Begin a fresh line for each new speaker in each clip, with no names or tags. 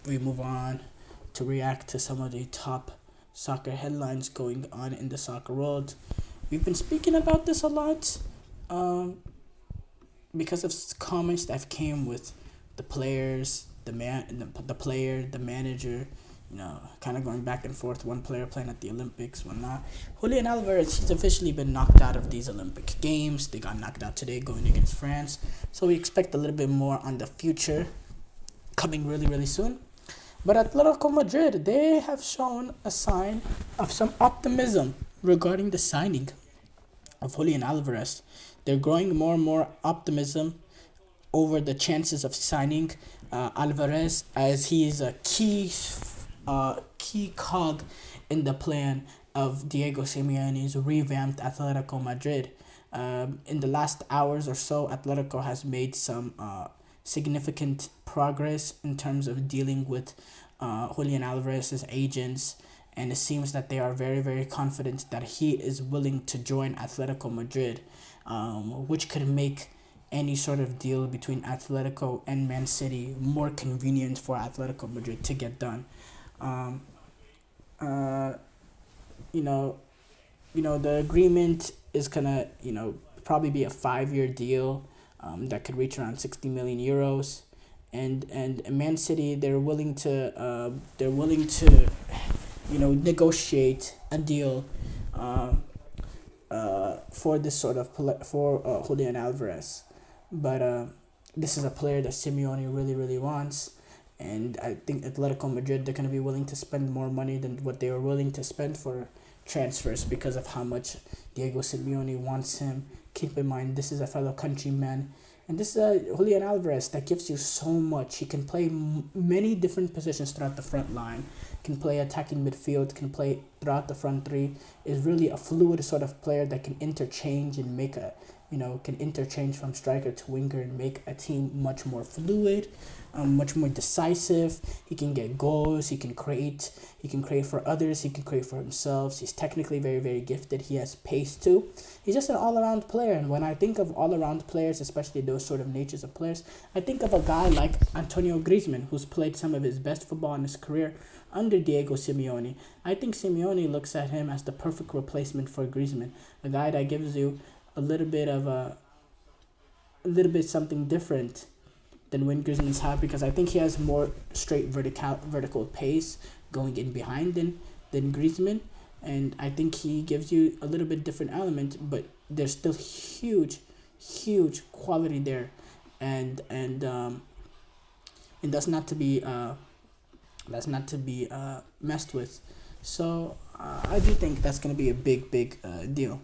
we move on to react to some of the top soccer headlines going on in the soccer world. We've been speaking about this a lot um, because of comments that came with the players, the player, the manager, kind of going back and forth. One player playing at the Olympics, one not. Julian Alvarez, he's officially been knocked out of these Olympic Games. They got knocked out today going against France. So we expect a little bit more on the future coming really, really soon. But Atletico Madrid, they have shown a sign of some optimism regarding the signing of Julian Alvarez. They're growing more and more optimism over the chances of signing Alvarez, as he is a key cog in the plan of Diego Simeone's revamped Atletico Madrid. In the last hours or so, Atletico has made some significant progress in terms of dealing with Julian Alvarez's agents, and it seems that they are very, very confident that he is willing to join Atletico Madrid, which could make any sort of deal between Atletico and Man City more convenient for Atletico Madrid to get done. Um, uh, you know, the agreement is gonna, probably be a 5-year deal, that could reach around 60 million euros, and Man City, they're willing to negotiate a deal for this sort of for Julian Alvarez, but this is a player that Simeone really, really wants. And I think Atletico Madrid, they're going to be willing to spend more money than what they were willing to spend for transfers because of how much Diego Simeone wants him. Keep in mind, this is a fellow countryman. And this is Julian Alvarez that gives you so much. He can play many different positions throughout the front line. Can play attacking midfield, can play throughout the front three. Is really a fluid sort of player that can interchange and can interchange from striker to winger and make a team much more fluid, much more decisive. He can get goals. He can create. He can create for others. He can create for himself. He's technically very, very gifted. He has pace too. He's just an all-around player. And when I think of all-around players, especially those sort of natures of players, I think of a guy like Antonio Griezmann, who's played some of his best football in his career under Diego Simeone. I think Simeone looks at him as the perfect replacement for Griezmann, a guy that gives you a little bit something different than when Griezmann's have, because I think he has more straight vertical pace going in behind than Griezmann, and I think he gives you a little bit different element, but there's still huge quality there, and that's not to be messed with. So I do think that's gonna be a big deal.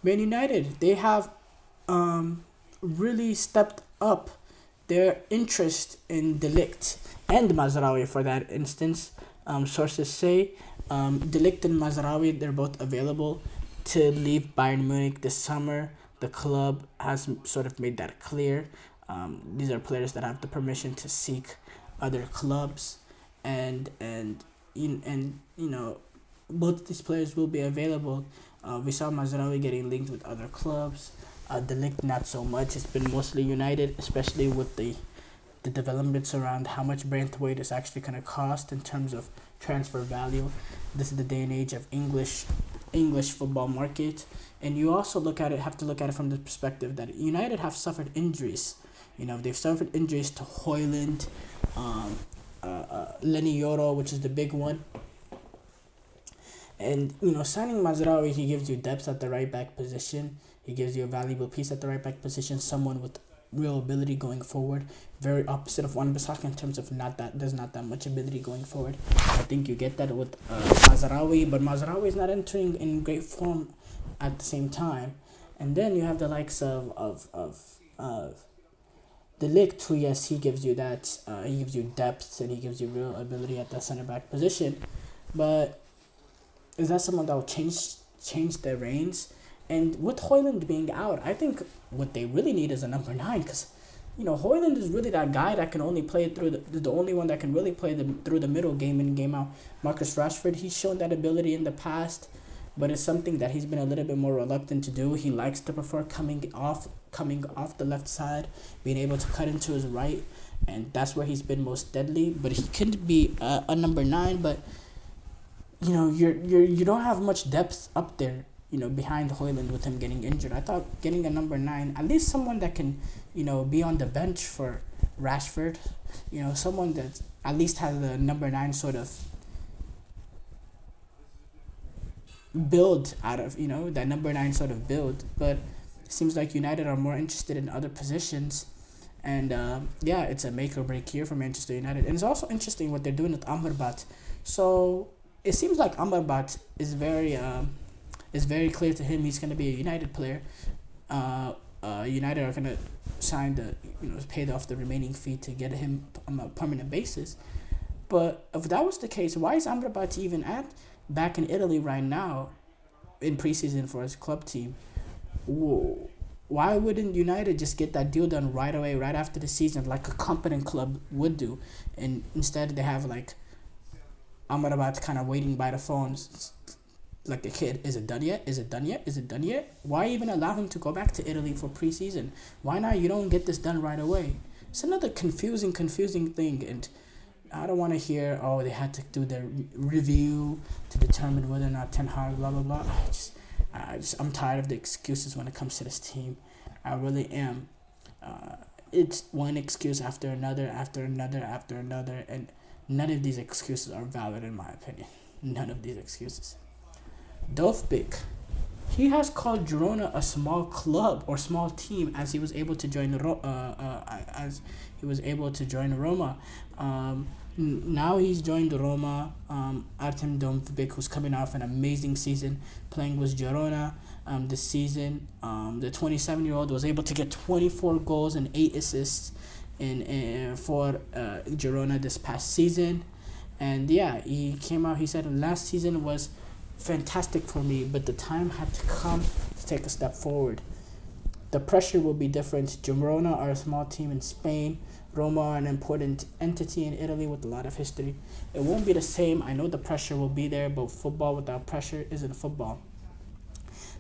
Man United, they have really stepped up their interest in De Ligt and Mazraoui for that instance. Sources say De Ligt and Mazraoui, they're both available to leave Bayern Munich this summer. The club has sort of made that clear. These are players that have the permission to seek other clubs, and both these players will be available. We saw Mazraoui getting linked with other clubs. De Ligt not so much. It's been mostly United, especially with the developments around how much Braithwaite is actually going to cost in terms of transfer value. This is the day and age of English football market, and you also have to look at it from the perspective that United have suffered injuries. They've suffered injuries to Højlund, Lenny Yoro, which is the big one. And, signing Mazraoui, he gives you depth at the right back position. He gives you a valuable piece at the right back position, someone with real ability going forward. Very opposite of Wan-Bissaka in terms of there's not that much ability going forward. I think you get that with Mazraoui, but Mazraoui is not entering in great form at the same time. And then you have the likes of De Ligt, who, yes, he gives you that. He gives you depth and he gives you real ability at the center back position. But is that someone that will change their reins? And with Højlund being out, I think what they really need is a number 9, because Højlund is really that guy that can only play through the only one that can really play through the middle, game in, game out. Marcus Rashford, he's shown that ability in the past, but it's something that he's been a little bit more reluctant to do. He likes to prefer coming off the left side, being able to cut into his right, and that's where he's been most deadly. But he could be a number 9, but you don't have much depth up there. Behind Hoyland with him getting injured, I thought getting a number 9, at least someone that can, be on the bench for Rashford. Someone that at least has the number 9 sort of build out of that number 9 sort of build. But it seems like United are more interested in other positions, and yeah, it's a make or break year for Manchester United. And it's also interesting what they're doing with Amrabat. So it seems like Amrabat is very clear to him he's going to be a United player. United are going to sign pay off the remaining fee to get him on a permanent basis. But if that was the case, why is Amrabat even back in Italy right now in preseason for his club team? Why wouldn't United just get that deal done right away, right after the season, like a competent club would do? And instead they have like Amrabat kind of waiting by the phones like a kid. Is it done yet? Is it done yet? Is it done yet? Why even allow him to go back to Italy for preseason? Why not? You don't get this done right away. It's another confusing thing, and I don't want to hear, they had to do their review to determine whether or not Ten Hag, blah, blah, blah. I'm tired of the excuses when it comes to this team. I really am. It's one excuse after another, and none of these excuses are valid in my opinion. None of these excuses. Dovbik, he has called Girona a small club or small team as he was able to join Roma. Now he's joined Roma. Artem Dovbik, who's coming off an amazing season playing with Girona this season. The 27-year-old was able to get 24 goals and 8 assists for Girona this past season. And yeah, he came out, he said last season was fantastic for me, but the time had to come to take a step forward. The pressure will be different. Girona are a small team in Spain. Roma are an important entity in Italy with a lot of history. It won't be the same. I know the pressure will be there, but football without pressure isn't football.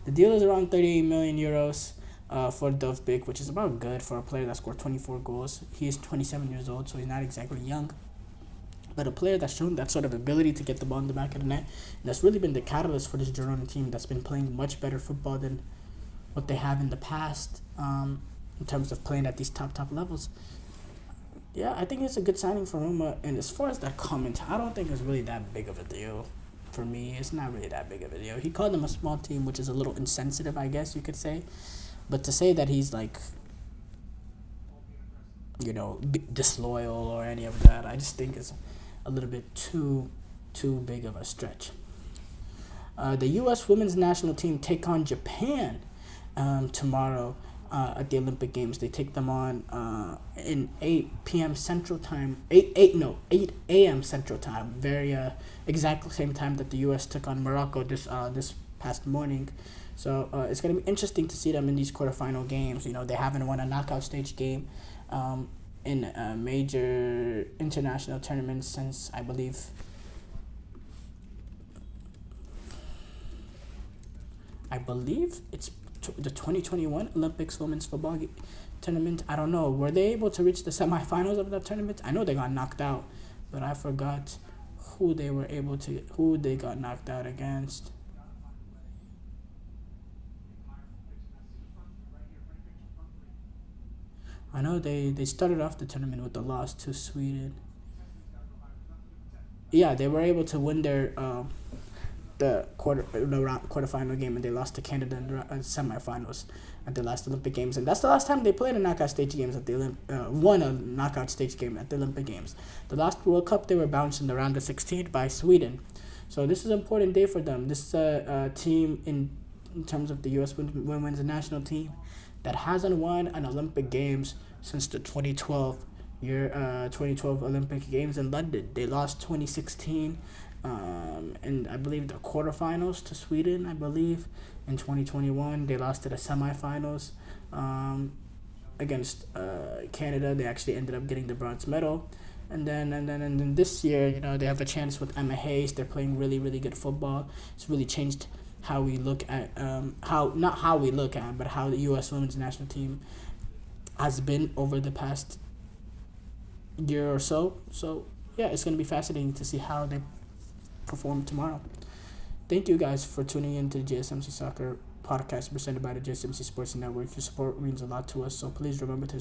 The deal is around 38 million euros for Dovbik, which is about good for a player that scored 24 goals. He is 27 years old, so he's not exactly young. But a player that's shown that sort of ability to get the ball in the back of the net, and that's really been the catalyst for this Girona team that's been playing much better football than what they have in the past in terms of playing at these top levels. Yeah, I think it's a good signing for Roma. And as far as that comment, I don't think it's really that big of a deal. For me, it's not really that big of a deal. He called them a small team, which is a little insensitive, I guess you could say. But to say that he's like, disloyal or any of that, I just think it's a little bit too big of a stretch. The U.S. women's national team take on Japan tomorrow at the Olympic Games. They take them on in 8 p.m. Central Time. 8 a.m. Central Time. Very exactly same time that the U.S. took on Morocco this past morning. So it's going to be interesting to see them in these quarterfinal games. They haven't won a knockout stage game in major international tournaments since, I believe, it's the 2021 Olympics women's football tournament. I don't know. Were they able to reach the semifinals of that tournament? I know they got knocked out, but I forgot who they got knocked out against. I know they started off the tournament with a loss to Sweden. Yeah, they were able to win their quarterfinal game, and they lost to Canada in the semifinals at the last Olympic Games, and that's the last time they played a knockout stage games at the won a knockout stage game at the Olympic Games. The last World Cup they were bounced in the round of 16 by Sweden, so this is an important day for them. This is a team in terms of the U.S. women's national team that hasn't won an Olympic Games since the 2012 Olympic Games in London. They lost 2016. And I believe the quarterfinals to Sweden, I believe, in 2021. They lost to the semifinals against Canada. They actually ended up getting the bronze medal. And then this year, they have a chance with Emma Hayes. They're playing really, really good football. It's really changed how we look at how the U.S. women's national team has been over the past year or so. So yeah, it's gonna be fascinating to see how they perform tomorrow. Thank you guys for tuning in to the GSMC Soccer Podcast presented by the GSMC Sports Network. Your support means a lot to us, so please remember to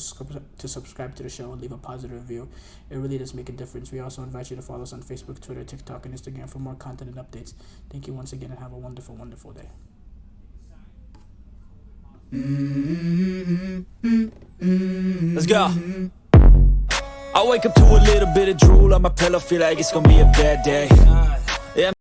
subscribe to the show and leave a positive review. It really does make a difference. We also invite you to follow us on Facebook, Twitter, TikTok, and Instagram for more content and updates. Thank you once again and have a wonderful, wonderful day.
Let's go. I wake up to a little bit of drool on my pillow, feel like it's gonna be a bad day.